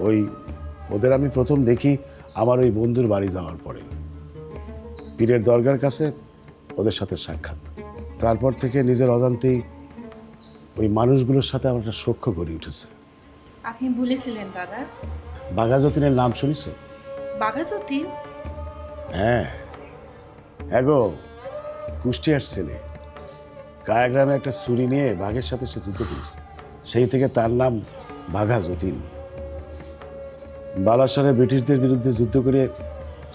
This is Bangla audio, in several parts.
ওই ওদের আমি প্রথম দেখি আমার ওই বন্ধুর বাড়ি যাওয়ার পরে, পীরের দরগার কাছে ওদের সাথে সাক্ষাৎ। তারপর থেকে নিজের অজান্তেই ওই মানুষগুলোর সাথে আমার একটা সখ্য গড়ে উঠেছে। আপনি ভুলেছিলেন দাদা? বাঘাযতীনের নাম শুনেছ? বাঘাযতীন? হ্যাঁ, এগো কুষ্টিয়ার ছেলে। কায়াগ্রামে একটা ছুরি নিয়ে বাঘের সাথে সে যুদ্ধ করেছে, সেই থেকে তার নাম বাঘাযতীন। বালাসরে ব্রিটিশদের বিরুদ্ধে যুদ্ধ করে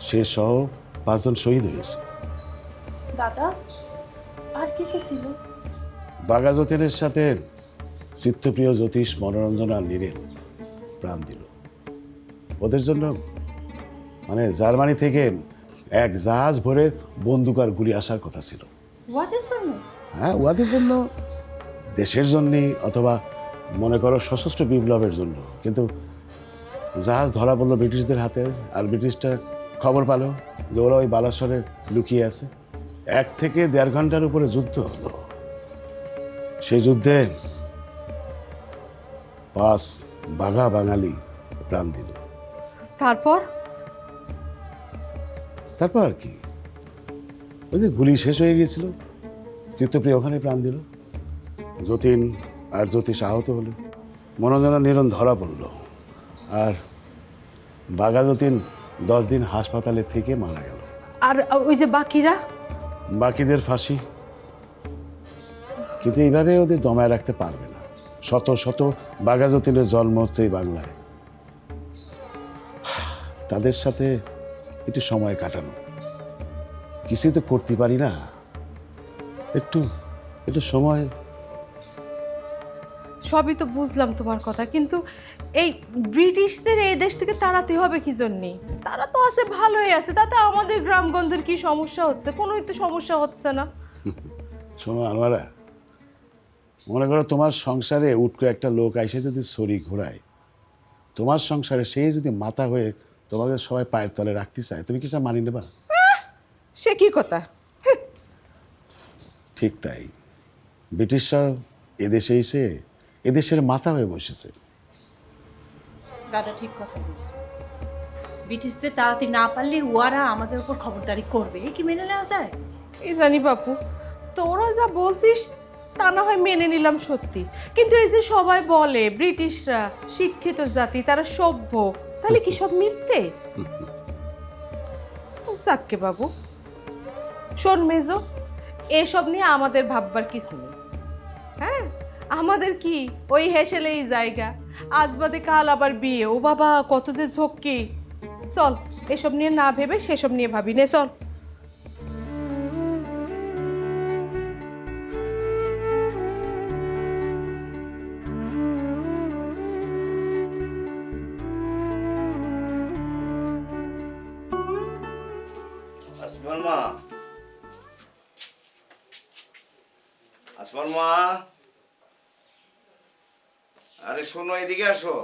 সে সহ 5 জন শহীদ হয়েছে। দাদা আর কি কি ছিল? বাঘাযতীনের সাথে চিত্তপ্রিয় জ্যোতিষ, মনোরঞ্জন আর নীরেন প্রাণ দিল। ওদের জন্য মানে জার্মানি থেকে এক জাহাজ ভরে বন্দুক আর গুলি আসার কথা ছিল। ওয়াদের জন্য? হ্যাঁ, ওদের জন্য, দেশের জন্যই, অথবা মনে করো সশস্ত্র বিপ্লবের জন্য। কিন্তু জাহাজ ধরা পড়লো ব্রিটিশদের হাতে, আর ব্রিটিশটা খবর পালো যে ওরা ওই বালাসরে লুকিয়ে আছে। 1 থেকে 1.5 ঘন্টার উপরে যুদ্ধ হলো। সেই যুদ্ধে 5 বাঘা বাঙালি প্রাণ দিল। তারপর? তারপর আর কি, ওই যে গুলি শেষ হয়ে গিয়েছিল, চিত্তপ্রিয় ওখানে প্রাণ দিল। যতীন আর জ্যোতিষ আহত হলো, মনোরঞ্জন নীরন ধরা পড়ল, আর বাঘাযতীন 10 দিন হাসপাতালে থেকে মারা গেল। আর ওই যে বাকিরা? বাকিদের ফাঁসি। কিন্তু এইভাবে ওদের দমায় রাখতে পারবে না। শত শত বাঘাযতীনের জন্ম হচ্ছে এই বাংলায়। তাদের সাথে একটু সময় কাটানো, কিছুই তো করতে পারি না, একটু একটু সময়। সবই তো বুঝলাম তোমার কথা, কিন্তু এই ব্রিটিশদের এই দেশ থেকে তাড়াতে হবে কি জন্যে? তারা তো আছে, ভালোই আছে, তাতে আমাদের গ্রামগঞ্জের কি সমস্যা হচ্ছে? কোনোই তো সমস্যা হচ্ছে না। শোনো আনোয়ারা, মনে করো তোমার সংসারে উটকো একটা লোক আইসে যদি ছড়ি ঘোরায়, তোমার সংসারে সেই যদি মাথা হয়ে তোমাকে সবাই পায়ের তলে রাখতে চায়, তুমি কি সেটা মানি নেবা? সে কি কথা? ঠিক তাই, ব্রিটিশরা এদেশে এসে এদেশের মাথা হয়ে বসেছে। দাদা ঠিক কথা বলছে। ব্রিটিশদের তাড়াতে না পারলে ওরা আমাদের উপর খবরদারি করবে, এ কি মেনে নেওয়া যায়? এই জানি বাপু, তোরা যা বলছিস তা না হয় মেনে নিলাম সত্যি, কিন্তু এই যে সবাই বলে ব্রিটিশরা শিক্ষিত জাতি, তারা সভ্য, তাহলে কি সব মিথ্যে? সাক্কে বাবু, শোন মেজো, এসব নিয়ে আমাদের ভাববার কিছু নেই। হ্যাঁ, আমাদের কি ওই হেসেলেই জায়গা, আজ বাদে কাল আবার বিয়ে, ও বাবা কত যে ঝক্কি। চল এসব নিয়ে না ভেবে সেসব নিয়ে ভাবি নে, চল। আসমান মা, আসমান মা, আরে শোনো, এদিকে আসো।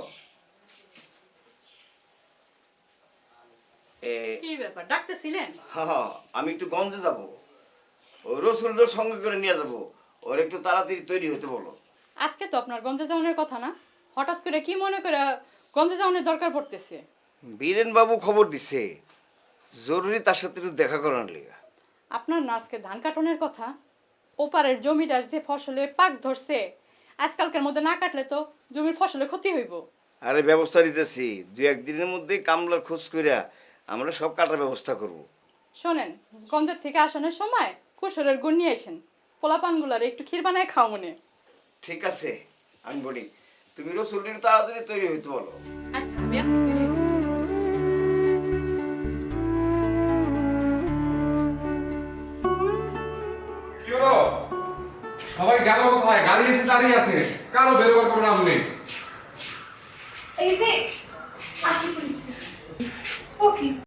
কি ব্যাপার, ডাকতেছিলেন? হ্যাঁ, আমি একটু গঞ্জে যাব, ওই রসুলটার সঙ্গে করে নিয়ে যাব, ওর একটু তাড়াতাড়ি তৈরি হতে বলো। আজকে তো আপনার গঞ্জে যাওয়ানোর কথা না, হঠাৎ করে কি মনে করে গঞ্জে যাওয়ানোর দরকার পড়তেছে? বীরেন বাবু খবর দিছে, জরুরি তার সাথে একটু দেখা করার লেগা। আপনার না আজকে ধান কাটনের কথা, ওপারের জমিটার যে ফসলে পাক ধরছে, আজকালকার মধ্যে না কাটলে তো জমির ফসলে ক্ষতি হইব। আরে ব্যবস্থা নিতেছি, 2-1 দিনের মধ্যেই কামলার খোঁজ কইরা আমরা সব কাটার ব্যবস্থা করব। শোনেন, গঞ্জের থেকে আসানোর সময় কুসরের গুড় নিয়ে আসেন, পোলাপানগুলার একটু ক্ষীর বানায় খাও মনে। ঠিক আছে, আমি বলি, তুমি রসুলটির তাড়াতাড়ি তৈরি হইতে বলো। আচ্ছা, আমি আপনাকে নিয়ে যাবো। কি হলো? সবাই গেল কোথায়? গাড়ি এসে দাঁড়িয়ে আছে, কারো বেরোবার কোনো নাম নেই। এই যে আসি পুলিশ। ও কি